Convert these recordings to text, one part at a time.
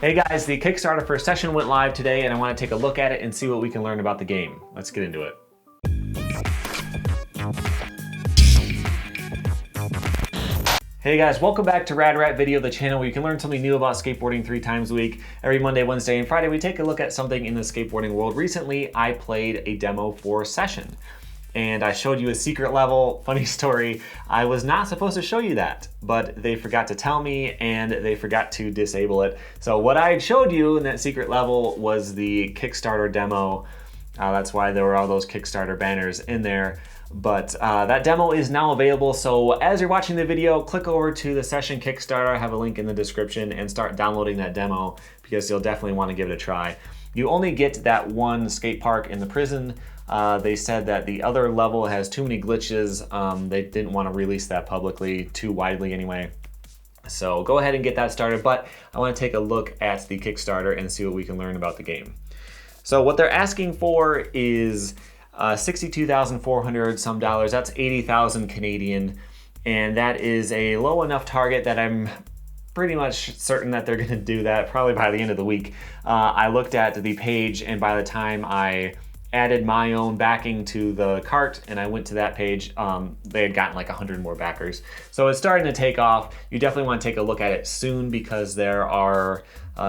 Hey guys, the Kickstarter for Session went live today and I want to take a look at it and see what we can learn about the game. Let's get into it. Hey guys, welcome back to Rad Rat Video, the channel where you can learn something new about skateboarding 3 times a week. Every Monday, Wednesday, and Friday we take a look at something in the skateboarding world. Recently, I played a demo for Session. And I showed you a secret level. Funny story, I was not supposed to show you that, but they forgot to tell me and they forgot to disable it. So what I showed you in that secret level was the Kickstarter demo. That's why there were all those Kickstarter banners in there. But that demo is now available, so as you're watching the video, click over to the Session Kickstarter. I have a link in the description and start downloading that demo because you'll definitely want to give it a try. You only get that one skate park in the prison. They said that the other level has too many glitches. They didn't want to release that publicly too widely anyway. So go ahead and get that started, but I want to take a look at the Kickstarter and see what we can learn about the game. So what they're asking for is 62,400 some dollars. That's 80,000 Canadian, and that is a low enough target that I'm pretty much certain that they're gonna do that probably by the end of the week. I looked at the page, and by the time I added my own backing to the cart and I went to that page, they had gotten like 100 more backers. So it's starting to take off. You definitely want to take a look at it soon because there are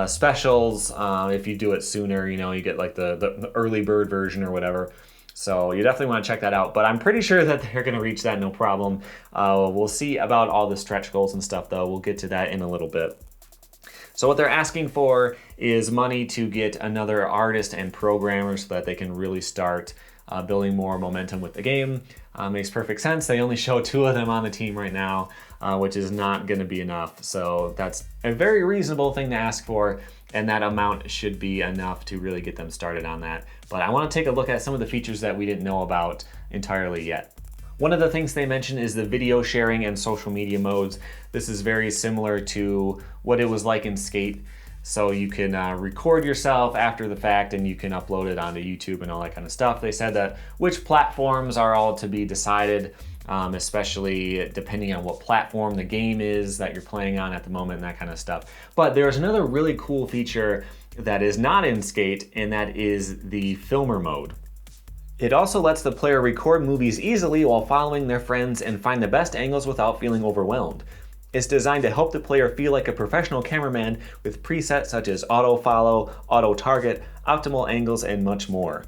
specials. If you do it sooner, you know, you get like the early bird version or whatever. So you definitely want to check that out, but I'm pretty sure that they're going to reach that no problem. We'll see about all the stretch goals and stuff though. We'll get to that in a little bit. So what they're asking for is money to get another artist and programmer so that they can really start building more momentum with the game. Makes perfect sense. They only show 2 of them on the team right now, which is not going to be enough. So that's a very reasonable thing to ask for, and that amount should be enough to really get them started on that. But I want to take a look at some of the features that we didn't know about entirely yet. One of the things they mentioned is the video sharing and social media modes. This is very similar to what it was like in Skate. So you can record yourself after the fact and you can upload it onto YouTube and all that kind of stuff. They said that which platforms are all to be decided, especially depending on what platform the game is that you're playing on at the moment and that kind of stuff. But there's another really cool feature that is not in Skate, and that is the filmer mode. It also lets the player record movies easily while following their friends and find the best angles without feeling overwhelmed. It's designed to help the player feel like a professional cameraman with presets such as auto follow, auto target, optimal angles, and much more.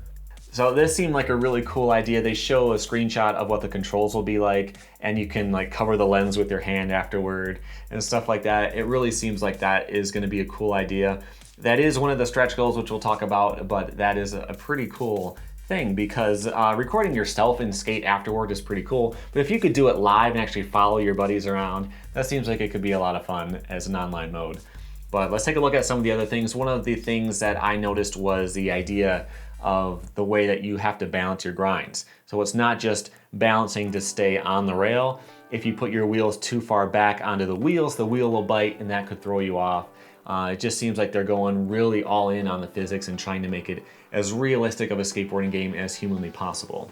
So this seemed like a really cool idea. They show a screenshot of what the controls will be like, and you can like cover the lens with your hand afterward and stuff like that. It really seems like that is going to be a cool idea. That is one of the stretch goals, which we'll talk about, but that is a pretty cool thing because recording yourself in Skate afterward is pretty cool. But if you could do it live and actually follow your buddies around, that seems like it could be a lot of fun as an online mode. But let's take a look at some of the other things. One of the things that I noticed was the idea of the way that you have to balance your grinds. So it's not just balancing to stay on the rail. If you put your wheels too far back onto the wheels, the wheel will bite and that could throw you off. It just seems like they're going really all in on the physics and trying to make it as realistic of a skateboarding game as humanly possible.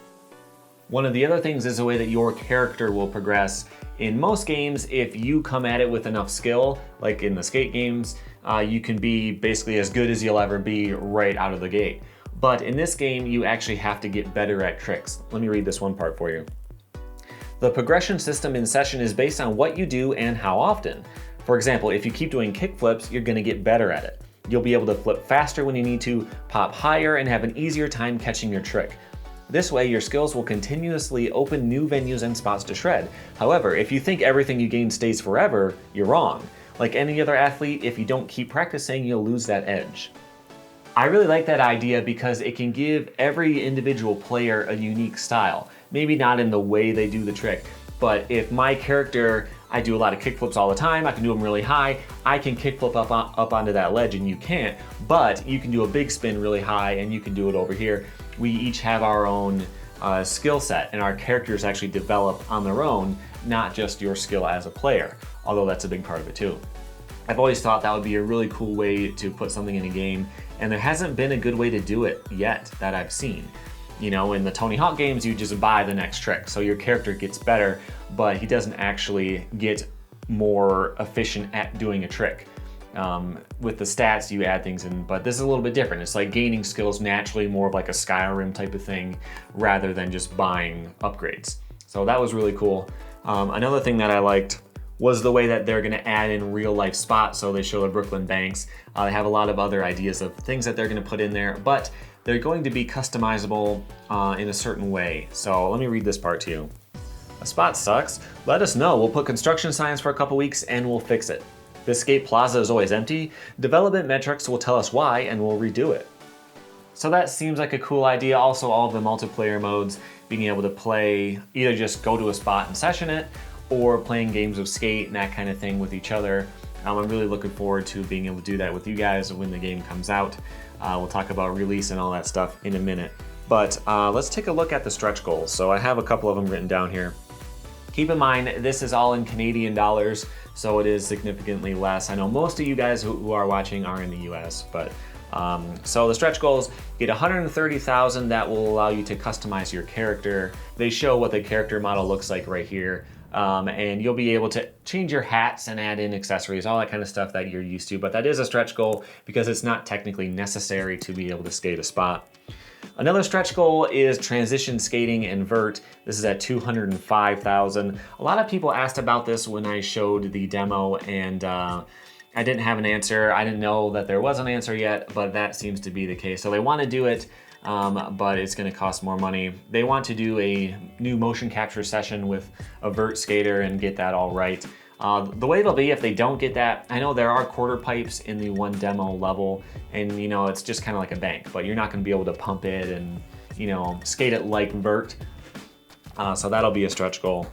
One of the other things is the way that your character will progress. In most games, if you come at it with enough skill, like in the Skate games, you can be basically as good as you'll ever be right out of the gate. But in this game, you actually have to get better at tricks. Let me read this one part for you. The progression system in Session is based on what you do and how often. For example, if you keep doing kickflips, you're going to get better at it. You'll be able to flip faster when you need to, pop higher, and have an easier time catching your trick. This way, your skills will continuously open new venues and spots to shred. However, if you think everything you gain stays forever, you're wrong. Like any other athlete, if you don't keep practicing, you'll lose that edge. I really like that idea because it can give every individual player a unique style. Maybe not in the way they do the trick, but if my character, I do a lot of kickflips all the time, I can do them really high, I can kickflip up onto that ledge and you can't, but you can do a big spin really high and you can do it over here. We each have our own skill set and our characters actually develop on their own, not just your skill as a player, although that's a big part of it too. I've always thought that would be a really cool way to put something in a game, and there hasn't been a good way to do it yet that I've seen. You know, in the Tony Hawk games, you just buy the next trick, so your character gets better, but he doesn't actually get more efficient at doing a trick. with the stats, you add things in, but this is a little bit different. It's like gaining skills naturally, more of like a Skyrim type of thing, rather than just buying upgrades. So that was really cool. Another thing that I liked was the way that they're gonna add in real life spots. So they show the Brooklyn banks. They have a lot of other ideas of things that they're gonna put in there, but they're going to be customizable in a certain way. So let me read this part to you. A spot sucks? Let us know. We'll put construction signs for a couple weeks and we'll fix it. This skate plaza is always empty. Development metrics will tell us why and we'll redo it. So that seems like a cool idea. Also, all of the multiplayer modes, being able to play, either just go to a spot and session it, or playing games of skate and that kind of thing with each other. I'm really looking forward to being able to do that with you guys when the game comes out. We'll talk about release and all that stuff in a minute. But let's take a look at the stretch goals. So I have a couple of them written down here. Keep in mind, this is all in Canadian dollars, so it is significantly less. I know most of you guys who are watching are in the US, but so the stretch goals, get 130,000. That will allow you to customize your character. They show what the character model looks like right here. And you'll be able to change your hats and add in accessories, all that kind of stuff that you're used to. But that is a stretch goal because it's not technically necessary to be able to skate a spot. Another stretch goal is transition skating Invert. This is at 205,000. A lot of people asked about this when I showed the demo, and I didn't have an answer. I didn't know that there was an answer yet, but that seems to be the case. So they want to do it, but it's going to cost more money. They want to do a new motion capture session with a vert skater and get that all right. The way it'll be if they don't get that, I know there are quarter pipes in the one demo level, and you know, it's just kind of like a bank, but you're not going to be able to pump it and, you know, skate it like vert. So that'll be a stretch goal.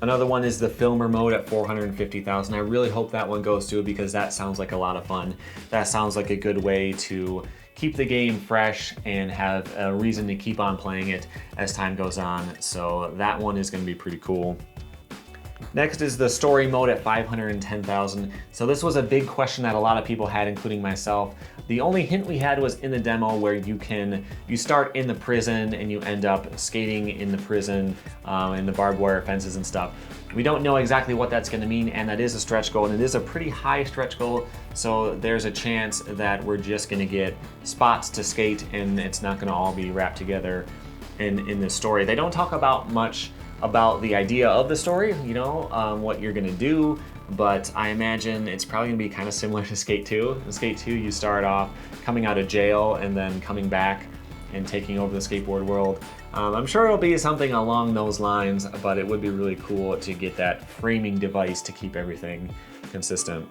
Another one is the filmer mode at 450,000. I really hope that one goes through because that sounds like a lot of fun. That sounds like a good way to keep the game fresh and have a reason to keep on playing it as time goes on. So that one is going to be pretty cool. Next is the story mode at 510,000. So this was a big question that a lot of people had, including myself. The only hint we had was in the demo where you start in the prison and you end up skating in the prison in the barbed wire fences and stuff. We don't know exactly what that's going to mean, and that is a stretch goal, and it is a pretty high stretch goal. So there's a chance that we're just going to get spots to skate, and it's not going to all be wrapped together in this story. They don't talk about much about the idea of the story, you know, what you're gonna do, but I imagine it's probably gonna be kind of similar to Skate 2. In Skate 2, you start off coming out of jail and then coming back and taking over the skateboard world. I'm sure it'll be something along those lines, but it would be really cool to get that framing device to keep everything consistent.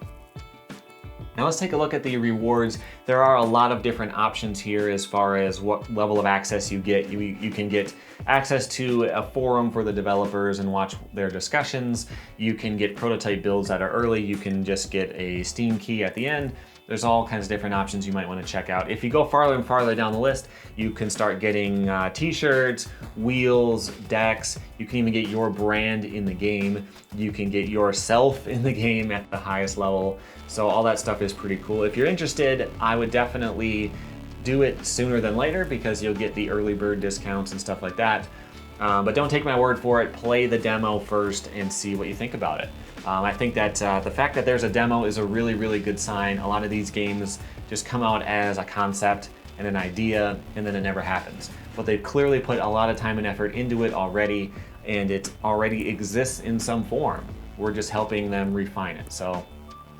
Now let's take a look at the rewards. There are a lot of different options here as far as what level of access you get. You can get access to a forum for the developers and watch their discussions. You can get prototype builds that are early. You can just get a Steam key at the end. There's all kinds of different options you might want to check out. If you go farther and farther down the list, you can start getting t-shirts, wheels, decks. You can even get your brand in the game. You can get yourself in the game at the highest level. So all that stuff is pretty cool. If you're interested, I would definitely do it sooner than later because you'll get the early bird discounts and stuff like that. But don't take my word for it. Play the demo first and see what you think about it. I think that the fact that there's a demo is a really, really good sign. A lot of these games just come out as a concept and an idea, and then it never happens. But they've clearly put a lot of time and effort into it already, and it already exists in some form. We're just helping them refine it. So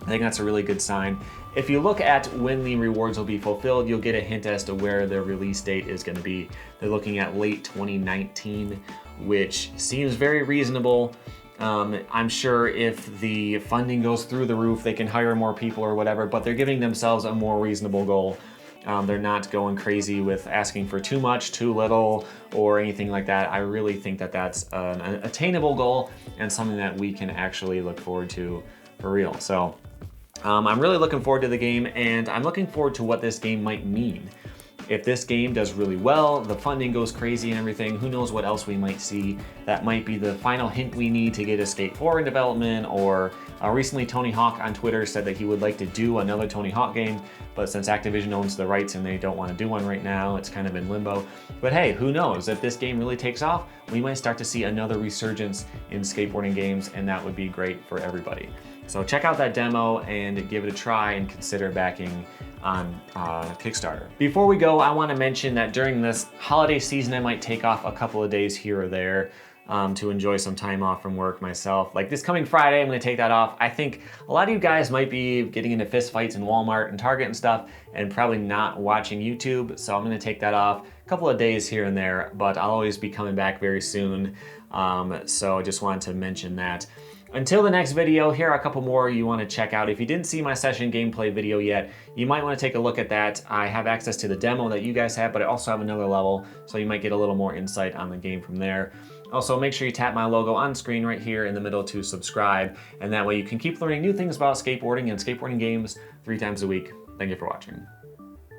I think that's a really good sign. If you look at when the rewards will be fulfilled, you'll get a hint as to where the release date is going to be. They're looking at late 2019, which seems very reasonable. I'm sure if the funding goes through the roof, they can hire more people or whatever, but they're giving themselves a more reasonable goal. They're not going crazy with asking for too much, too little, or anything like that. I really think that that's an attainable goal and something that we can actually look forward to for real. So I'm really looking forward to the game, and I'm looking forward to what this game might mean. If this game does really well, the funding goes crazy and everything, who knows what else we might see. That might be the final hint we need to get a Skate 4 in development, or recently Tony Hawk on Twitter said that he would like to do another Tony Hawk game, but since Activision owns the rights and they don't want to do one right now, it's kind of in limbo. But hey, who knows? If this game really takes off, we might start to see another resurgence in skateboarding games, and that would be great for everybody. So check out that demo and give it a try and consider backing on Kickstarter. Before we go, I want to mention that during this holiday season, I might take off a couple of days here or there to enjoy some time off from work myself. Like this coming Friday, I'm gonna take that off. I think a lot of you guys might be getting into fist fights in Walmart and Target and stuff and probably not watching YouTube, so I'm gonna take that off a couple of days here and there, but I'll always be coming back very soon. So I just wanted to mention that. Until the next video, here are a couple more you want to check out. If you didn't see my session gameplay video yet, you might want to take a look at that. I have access to the demo that you guys have, but I also have another level, so you might get a little more insight on the game from there. Also, make sure you tap my logo on screen right here in the middle to subscribe, and that way you can keep learning new things about skateboarding and skateboarding games 3 times a week. Thank you for watching.